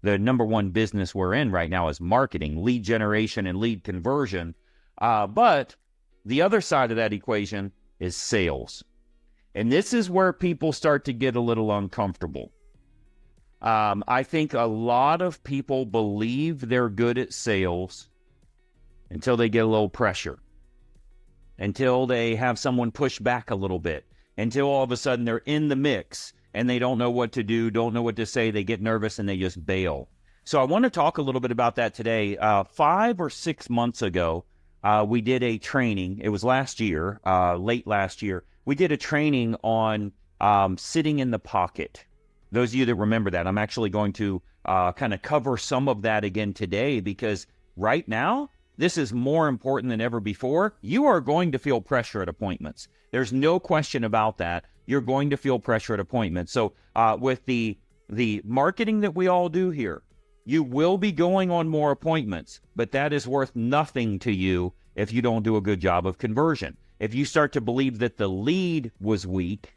the number one business we're in right now is marketing, lead generation, and lead conversion. But the other side of that equation is sales. And this is where people start to get a little uncomfortable. I think a lot of people believe they're good at sales until they get a little pressure, until they have someone push back a little bit, until all of a sudden they're in the mix and they don't know what to do, don't know what to say, they get nervous and they just bail. So I want to talk a little bit about that today. 5 or 6 months ago, we did a training. It was last year, late last year. We did a training on sitting in the pocket. Those of you that remember that, I'm actually going to kind of cover some of that again today, because right now, this is more important than ever before. You are going to feel pressure at appointments. There's no question about that. You're going to feel pressure at appointments. So with the marketing that we all do here, you will be going on more appointments, but that is worth nothing to you if you don't do a good job of conversion. If you start to believe that the lead was weak,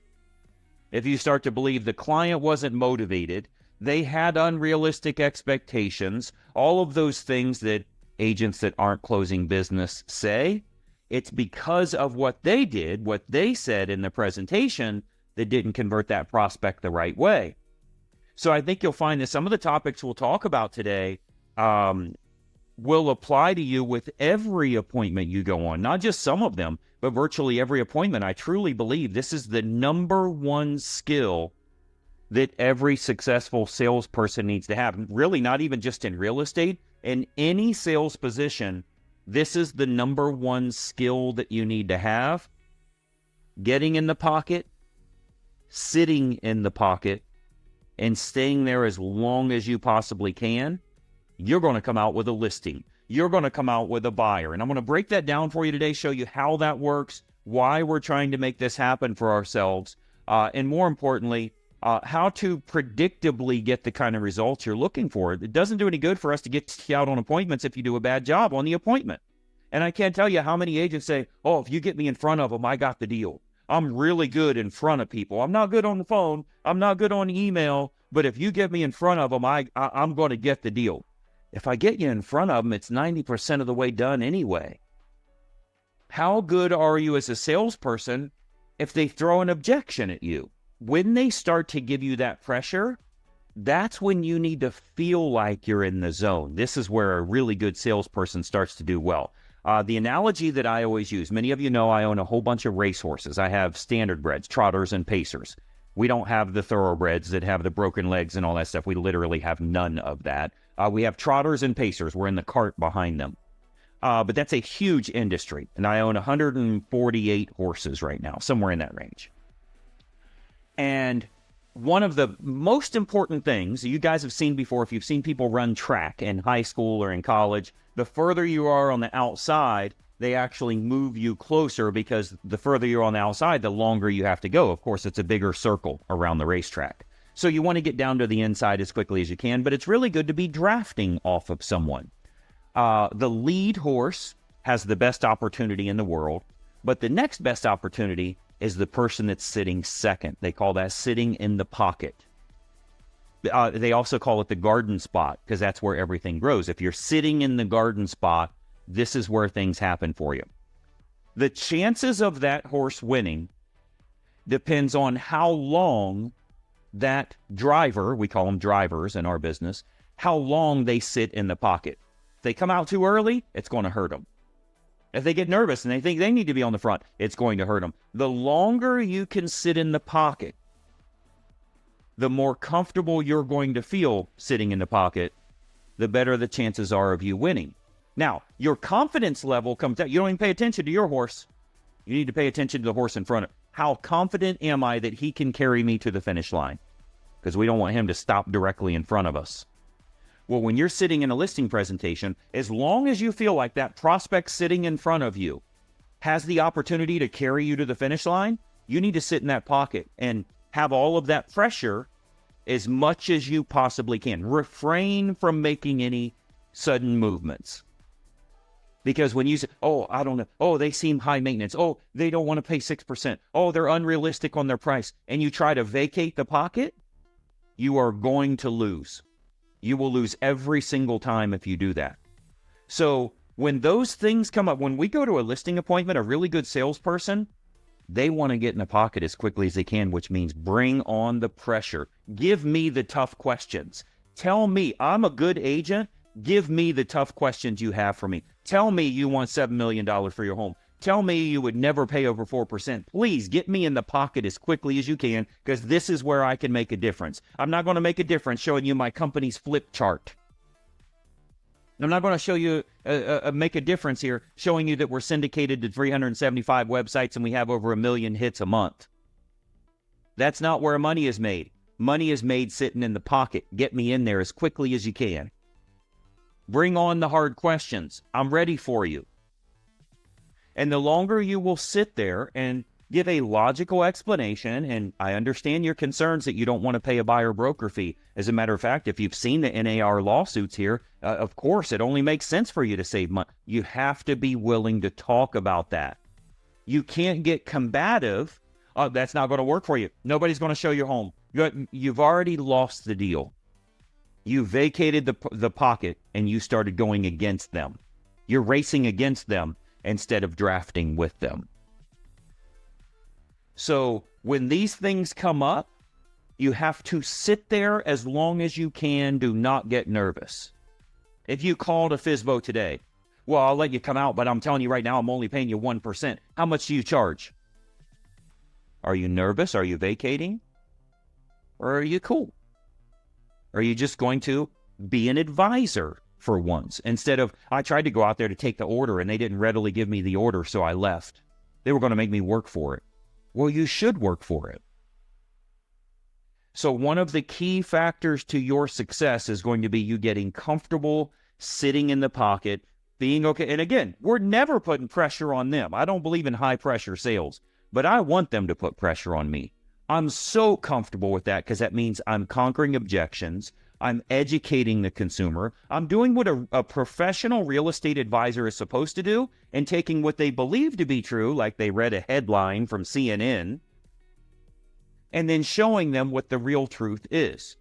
if you start to believe the client wasn't motivated, they had unrealistic expectations, all of those things that agents that aren't closing business say, it's because of what they did, what they said in the presentation, that didn't convert that prospect the right way. So I think you'll find that some of the topics we'll talk about today will apply to you with every appointment you go on, not just some of them, but virtually every appointment. I truly believe this is the number one skill that every successful salesperson needs to have. Really, not even just in real estate, in any sales position, this is the number one skill that you need to have. Getting in the pocket, sitting in the pocket, and staying there as long as you possibly can, you're going to come out with a listing. You're going to come out with a buyer. And I'm going to break that down for you today, show you how that works, why we're trying to make this happen for ourselves, and more importantly, how to predictably get the kind of results you're looking for. It doesn't do any good for us to get you out on appointments if you do a bad job on the appointment. And I can't tell you how many agents say, oh, if you get me in front of them, I got the deal. I'm really good in front of people. I'm not good on the phone. I'm not good on email. But if you get me in front of them, I'm going to get the deal. If I get you in front of them, it's 90% of the way done anyway. How good are you as a salesperson if they throw an objection at you? When they start to give you that pressure, that's when you need to feel like you're in the zone. This is where a really good salesperson starts to do well. The analogy that I always use, many of you know I own a whole bunch of racehorses. I have standardbreds, trotters, and pacers. We don't have the thoroughbreds that have the broken legs and all that stuff. We literally have none of that. We have trotters and pacers. We're in the cart behind them. But that's a huge industry. And I own 148 horses right now, somewhere in that range. And one of the most important things you guys have seen before, if you've seen people run track in high school or in college, the further you are on the outside, they actually move you closer, because the further you're on the outside, the longer you have to go. Of course, it's a bigger circle around the racetrack. So you want to get down to the inside as quickly as you can, but it's really good to be drafting off of someone. The lead horse has the best opportunity in the world, but the next best opportunity is the person that's sitting second. They call that sitting in the pocket. They also call it the garden spot, because that's where everything grows. If you're sitting in the garden spot, this is where things happen for you. The chances of that horse winning depends on how long that driver, we call them drivers in our business, how long they sit in the pocket. If they come out too early, it's going to hurt them. If they get nervous and they think they need to be on the front, it's going to hurt them. The longer you can sit in the pocket, the more comfortable you're going to feel sitting in the pocket, the better the chances are of you winning. Now, your confidence level comes down. You don't even pay attention to your horse. You need to pay attention to the horse in front of. How confident am I that he can carry me to the finish line? Because we don't want him to stop directly in front of us. Well, when you're sitting in a listing presentation, as long as you feel like that prospect sitting in front of you has the opportunity to carry you to the finish line, you need to sit in that pocket and have all of that pressure as much as you possibly can. Refrain from making any sudden movements. Because when you say, oh, I don't know, oh, they seem high maintenance, oh, they don't want to pay 6%, oh, they're unrealistic on their price, and you try to vacate the pocket, you are going to lose. You will lose every single time if you do that. So when those things come up, when we go to a listing appointment, a really good salesperson, they want to get in the pocket as quickly as they can, which means bring on the pressure. Give me the tough questions. Tell me I'm a good agent. Give me the tough questions you have for me. Tell me you want $7 million for your home. Tell me you would never pay over 4%. Please get me in the pocket as quickly as you can, because this is where I can make a difference. I'm not going to make a difference showing you my company's flip chart. I'm not going to show you, make a difference here showing you that we're syndicated to 375 websites and we have over 1 million hits a month. That's not where money is made. Money is made sitting in the pocket. Get me in there as quickly as you can. Bring on the hard questions. I'm ready for you. And the longer you will sit there and give a logical explanation, and I understand your concerns that you don't want to pay a buyer broker fee. As a matter of fact, if you've seen the NAR lawsuits here, of course, it only makes sense for you to save money. You have to be willing to talk about that. You can't get combative. Oh, that's not going to work for you. Nobody's going to show your home. You've already lost the deal. You vacated the pocket and you started going against them. You're racing against them instead of drafting with them. So when these things come up, you have to sit there as long as you can. Do not get nervous. If you called a FSBO today, well, I'll let you come out, but I'm telling you right now, I'm only paying you 1%. How much do you charge? Are you nervous? Are you vacating? Or are you cool? Are you just going to be an advisor for once? Instead of, I tried to go out there to take the order and they didn't readily give me the order, so I left. They were going to make me work for it. Well, you should work for it. So one of the key factors to your success is going to be you getting comfortable, sitting in the pocket, being okay. And again, we're never putting pressure on them. I don't believe in high pressure sales, but I want them to put pressure on me. I'm so comfortable with that because that means I'm conquering objections. I'm educating the consumer. I'm doing what a professional real estate advisor is supposed to do and taking what they believe to be true, like they read a headline from CNN, and then showing them what the real truth is.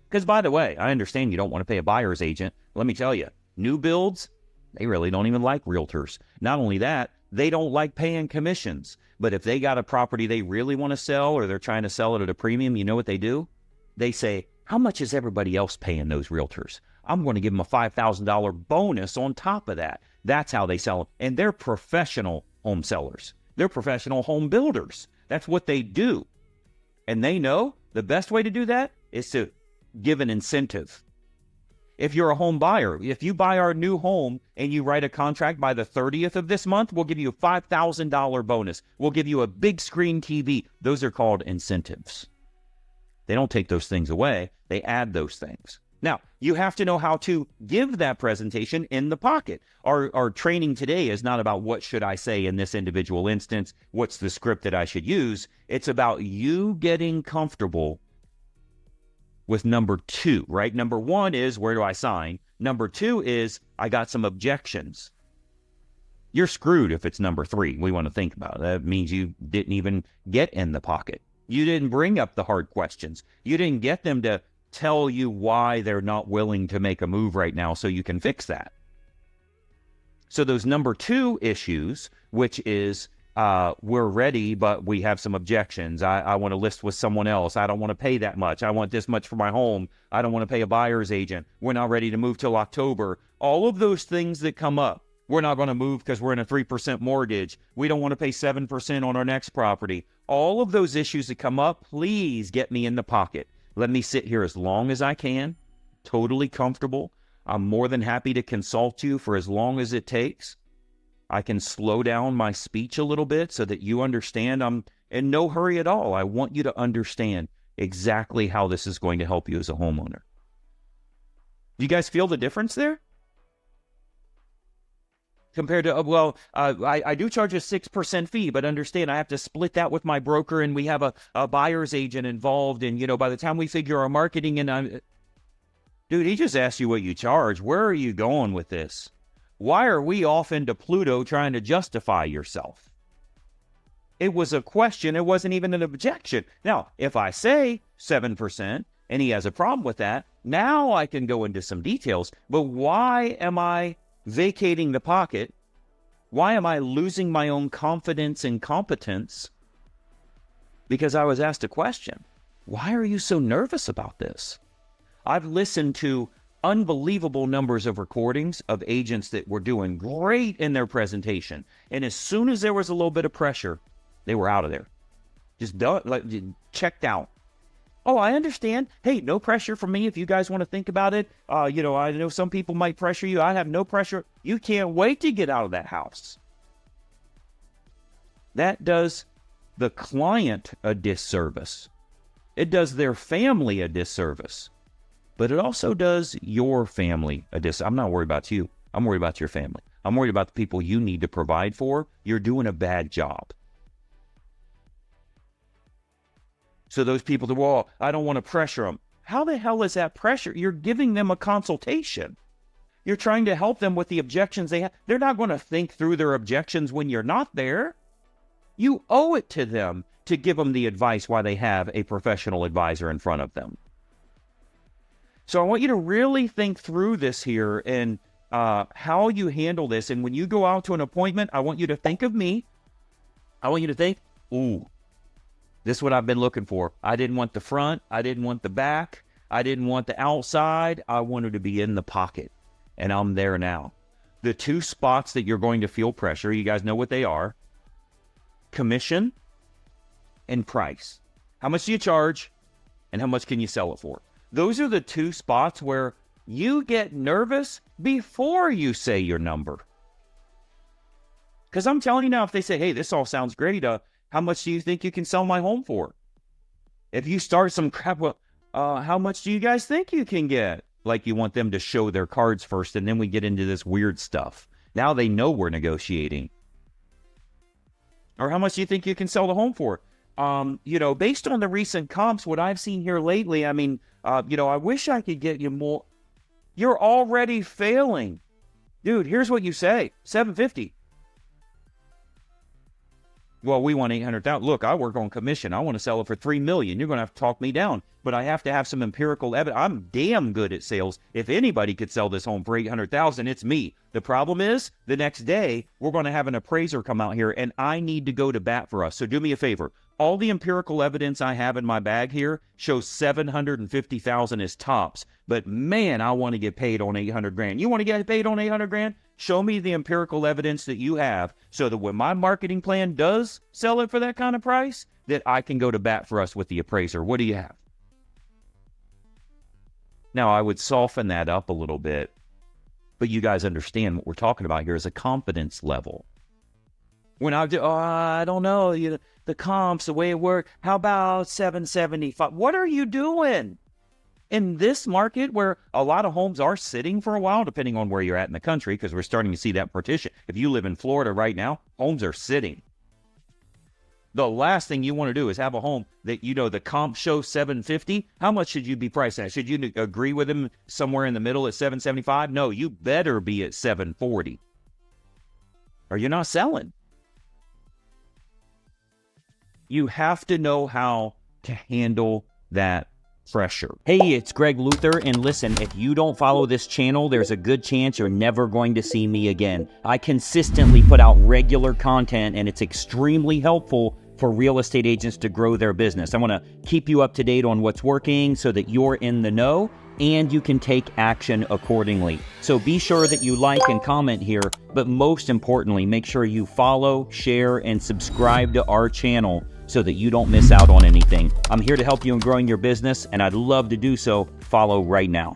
Because, by the way, I understand you don't want to pay a buyer's agent. Let me tell you, new builds, they really don't even like realtors. Not only that, they don't like paying commissions. But if they got a property they really want to sell or they're trying to sell it at a premium, you know what they do? They say, how much is everybody else paying those realtors? I'm going to give them a $5,000 bonus on top of that. That's how they sell them. And they're professional home sellers. They're professional home builders. That's what they do. And they know the best way to do that is to give an incentive. If you're a home buyer, if you buy our new home and you write a contract by the 30th of this month, we'll give you a $5,000 bonus. We'll give you a big screen TV. Those are called incentives. They don't take those things away. They add those things. Now, you have to know how to give that presentation in the pocket. Our training today is not about what should I say in this individual instance, what's the script that I should use. It's about you getting comfortable with number 2, right? Number 1 is, where do I sign? Number 2 is, I got some objections. You're screwed if it's number 3. We want to think about it. That means you didn't even get in the pocket. You didn't bring up the hard questions. You didn't get them to tell you why they're not willing to make a move right now so you can fix that. So those number 2 issues, which is we're ready, but we have some objections. I want to list with someone else. I don't want to pay that much. I want this much for my home. I don't want to pay a buyer's agent. We're not ready to move till October. All of those things that come up. We're not going to move because we're in a 3% mortgage. We don't want to pay 7% on our next property. All of those issues that come up, please get me in the pocket. Let me sit here as long as I can, totally comfortable. I'm more than happy to consult you for as long as it takes. I can slow down my speech a little bit so that you understand I'm in no hurry at all. I want you to understand exactly how this is going to help you as a homeowner. Do you guys feel the difference there? Compared to, I do charge a 6% fee, but understand I have to split that with my broker and we have a buyer's agent involved. And, by the time we figure our marketing and dude, he just asked you what you charge. Where are you going with this? Why are we off into Pluto trying to justify yourself? It was a question. It wasn't even an objection. Now, if I say 7% and he has a problem with that, Now I can go into some details, but why am I vacating the pocket? Why am I losing my own confidence and competence? Because I was asked a question. Why are you so nervous about this? I've listened to unbelievable numbers of recordings of agents that were doing great in their presentation. And as soon as there was a little bit of pressure, they were out of there. Just done, like checked out. Oh, I understand. Hey, no pressure from me if you guys want to think about it. I know some people might pressure you. I have no pressure. You can't wait to get out of that house. That does the client a disservice. It does their family a disservice. But it also does your family a disservice. I'm not worried about you. I'm worried about your family. I'm worried about the people you need to provide for. You're doing a bad job. So those people that, well, I don't want to pressure them. How the hell is that pressure? You're giving them a consultation. You're trying to help them with the objections they have. They're not going to think through their objections when you're not there. You owe it to them to give them the advice while they have a professional advisor in front of them. So I want you to really think through this here and how you handle this. And when you go out to an appointment, I want you to think of me. I want you to think, ooh, this is what I've been looking for. I didn't want the front. I didn't want the back. I didn't want the outside. I wanted to be in the pocket. And I'm there now. The two spots that you're going to feel pressure, you guys know what they are. Commission and price. How much do you charge and how much can you sell it for? Those are the two spots where you get nervous before you say your number. Because I'm telling you now, if they say, hey, this all sounds great, how much do you think you can sell my home for? If you start some crap, well, how much do you guys think you can get? Like you want them to show their cards first, and then we get into this weird stuff. Now they know we're negotiating. Or how much do you think you can sell the home for? Based on the recent comps, what I've seen here lately, I wish I could get you more. You're already failing. Dude, here's what you say. $750. Well, we want $800,000. Look, I work on commission. I want to sell it for $3 million. You're going to have to talk me down, but I have to have some empirical evidence. I'm damn good at sales. If anybody could sell this home for $800,000, it's me. The problem is, the next day we're going to have an appraiser come out here, and I need to go to bat for us. So do me a favor. All the empirical evidence I have in my bag here shows $750,000 as tops. But man, I want to get paid on $800,000. You want to get paid on $800,000? Show me the empirical evidence that you have so that when my marketing plan does sell it for that kind of price, that I can go to bat for us with the appraiser. What do you have? Now, I would soften that up a little bit, but you guys understand what we're talking about here is a confidence level. When I do, I don't know, the comps, the way it works, how about 775? What are you doing? In this market where a lot of homes are sitting for a while, depending on where you're at in the country, because we're starting to see that partition. If you live in Florida right now, homes are sitting. The last thing you want to do is have a home that, the comp shows 750. How much should you be priced at? Should you agree with them somewhere in the middle at 775? No, you better be at 740. Or you're not selling. You have to know how to handle that pressure. Hey, it's Greg Luther, and listen, if you don't follow this channel, there's a good chance you're never going to see me again. I consistently put out regular content, and it's extremely helpful for real estate agents to grow their business. I want to keep you up to date on what's working so that you're in the know and you can take action accordingly. So be sure that you like and comment here, but most importantly, make sure you follow, share, and subscribe to our channel so that you don't miss out on anything. I'm here to help you in growing your business, and I'd love to do so. Follow right now.